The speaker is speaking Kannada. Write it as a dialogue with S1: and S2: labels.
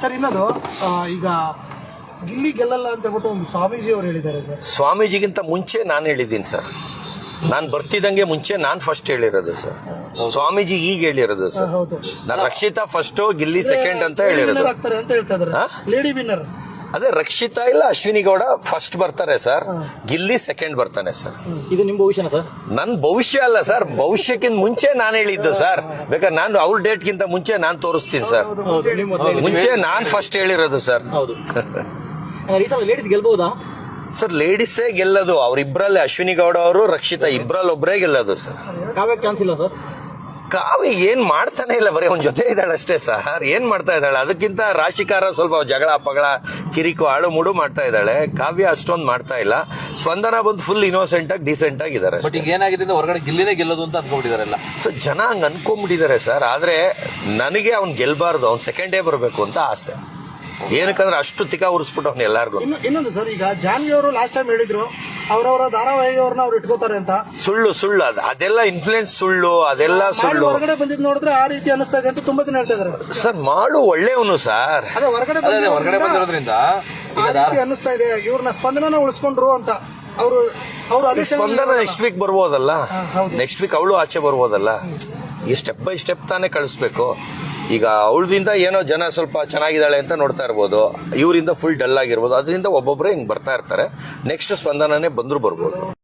S1: ಸರ್ ಇನ್ನೊಂದು ಈಗ ಗಿಲ್ಲಿ ಗೆಲ್ಲಲ್ಲ ಅಂತ ಹೇಳ್ಬಿಟ್ಟು ಒಂದು ಸ್ವಾಮೀಜಿ ಅವರು ಹೇಳಿದ್ದಾರೆ ಸರ್.
S2: ಸ್ವಾಮೀಜಿಗಿಂತ ಮುಂಚೆ ನಾನು ಹೇಳಿದ್ದೀನಿ ಸರ್. ನಾನು ಬರ್ತಿದ್ದಂಗೆ ಮುಂಚೆ ನಾನು ಫಸ್ಟ್ ಹೇಳಿರೋದು ಸರ್. ಸ್ವಾಮೀಜಿ ಈಗ ಹೇಳಿರೋದು ಸರ್.
S1: ಹೌದು,
S2: ನಾನು ರಕ್ಷಿತಾ ಫಸ್ಟ್, ಗಿಲ್ಲಿ ಸೆಕೆಂಡ್ ಅಂತ ಹೇಳಿರೋದು.
S1: ಆಗ್ತಾರೆ ಅಂತ ಹೇಳ್ತಾ ಇದ್ದಾರೆ. ಲೇಡಿ ವಿನ್ನರ್
S2: ಅದೇ ರಕ್ಷಿತಾ ಇಲ್ಲ ಅಶ್ವಿನಿ ಗೌಡ ಫಸ್ಟ್ ಬರ್ತಾರೆ ಸರ್, ಗಿಲ್ಲಿ ಸೆಕೆಂಡ್ ಬರ್ತಾನೆ ಸರ್.
S3: ಇದು ನಿಮ್ಮ ಭವಿಷ್ಯನ ಸರ್?
S2: ನನ್ನ ಭವಿಷ್ಯ ಅಲ್ಲ ಸರ್, ಭವಿಷ್ಯಕ್ಕಿಂತ ಮುಂಚೆ ನಾನು ಹೇಳಿದ್ದು ಸರ್. ಬೇಕಾದ್ರೆ ನಾನು ಅವ್ರ ಡೇಟ್ಗಿಂತ ಮುಂಚೆ ನಾನು ತೋರಿಸ್ತೀನಿ ಸರ್. ಮುಂಚೆ ನಾನು ಫಸ್ಟ್ ಹೇಳಿರೋದು ಸರ್.
S3: ಹೌದು. Ladies ಗೆಲ್ಬಹುದಾ
S2: sir? ಲೇಡೀಸೇ ಗೆಲ್ಲೋದು. ಅವ್ರಿಬ್ರಲ್ಲಿ ಅಶ್ವಿನಿ ಗೌಡ ಅವರು, ರಕ್ಷಿತಾ ಇಬ್ರಲ್ಲಿ ಒಬ್ಬರೇ ಗೆಲ್ಲೋದು ಸರ್.
S3: ಕಾವ್ಯಕ್ಕೆ ಚಾನ್ಸ್ ಇಲ್ಲ ಸರ್?
S2: ಕಾವ್ಯ ಏನ್ ಮಾಡ್ತಾನೆ ಇಲ್ಲ, ಬರೀ ಅವ್ನ ಜೊತೆ ಇದ್ದಾಳೆ ಅಷ್ಟೇ ಸರ್. ಏನ್ ಮಾಡ್ತಾ ಇದ್ದಾಳೆ? ಅದಕ್ಕಿಂತ ರಾಶಿಕಾರ ಸ್ವಲ್ಪ ಜಗಳ ಪಗಳ ಕಿರಿಕು ಆಳು ಮೂಡು ಮಾಡ್ತಾ ಇದ್ದಾಳೆ. ಕಾವ್ಯ ಅಷ್ಟೊಂದು ಮಾಡ್ತಾ ಇಲ್ಲ. ಸ್ಪಂದನ ಬಂದು ಫುಲ್ ಇನ್ನೋಸೆಂಟ್ ಆಗಿ ಡೀಸೆಂಟ್ ಆಗಿದ್ದಾರೆ.
S4: ಬಟ್ ಈಗ ಏನಾಗಿದೆ ಹೊರಗಡೆ ಗಿಲ್ಲಿನೇ ಗೆಲ್ಲೋದು ಅಂತ ಅನ್ಕೊಂಡಿದಾರೆಲ್ಲ.
S2: ಸೊ ಜನ ಹಂಗ ಅನ್ಕೊಂಡ್ಬಿಟ್ಟಿದ್ದಾರೆ ಸರ್. ಆದ್ರೆ ನನಗೆ ಅವ್ನ್ ಗೆಲ್ಬಾರ್ದು, ಅವ್ನ್ ಸೆಕೆಂಡೇ ಬರಬೇಕು ಅಂತ ಆಸೆ. ಏನಕ್ಕಂದ್ರೆ ಅಷ್ಟು ತಿಕ್ಕ ಉರಿಸ್ಬಿಟ್ಟು ಅವ್ನ ಎಲ್ಲಾರ್ಗು.
S1: ಇನ್ನೊಂದು ಸರ್, ಈಗ ಜಾನ್ವಿ ಅವರು ಲಾಸ್ಟ್ ಟೈಮ್ ಹೇಳಿದ್ರು ಅವರವರ ಧಾರಾವಾಹಿ ಅವ್ರನ್ನ ಅವ್ರು ಇಟ್ಕೋತಾರೆ ಅಂತ.
S2: ಸುಳ್ಳು ಅದೆಲ್ಲ ಇನ್ಫ್ಲೂಯೆನ್ಸ್ ಸುಳ್ಳು, ಅದೆಲ್ಲ ಸುಳ್ಳು.
S1: ಹೊರಗಡೆ ಬಂದಿದ್ ನೋಡಿದ್ರೆ ಆ ರೀತಿ ಅನಿಸ್ತಾ ಇದೆ ಅಂತ ತುಂಬಾ ಜನ ಹೇಳ್ತಾ ಇದಾರೆ
S2: ಸರ್. ಮಾಡು ಒಳ್ಳೆಯವನು ಸರ್.
S1: ಅದೇ ಹೊರಗಡೆ
S4: ಬಂದಿರೋದ್ರಿಂದ
S1: ಆ ರೀತಿ ಅನಿಸ್ತಾ ಇದೆ. ಇವ್ರನ್ನ ಸ್ಪಂದನ ಉಳಿಸ್ಕೊಂಡ್ರು ಅಂತ ಅವರು ಅದೇ
S2: ಸ್ಪಂದನ ನೆಕ್ಸ್ಟ್ ವೀಕ್ ಬರ್ಬೋದಲ್ಲ. ನೆಕ್ಸ್ಟ್ ವೀಕ್ ಅವಳು ಆಚೆ ಬರ್ಬೋದಲ್ಲ. ಈ ಸ್ಟೆಪ್ ಬೈ ಸ್ಟೆಪ್ ತಾನೇ ಕಳಿಸ್ಬೇಕು. ಈಗ ಅವಳದಿಂದ ಏನೋ ಜನ ಸ್ವಲ್ಪ ಚೆನ್ನಾಗಿದ್ದಾಳೆ ಅಂತ ನೋಡ್ತಾ ಇರ್ಬೋದು, ಇವರಿಂದ ಫುಲ್ ಡಲ್ ಆಗಿರ್ಬೋದು. ಅದರಿಂದ ಒಬ್ಬೊಬ್ಬರೇ ಹಿಂಗೆ ಬರ್ತಾ ಇರ್ತಾರೆ. ನೆಕ್ಸ್ಟ್ ಸ್ಪಂದನನೇ ಬಂದ್ರು ಬರ್ಬೋದು.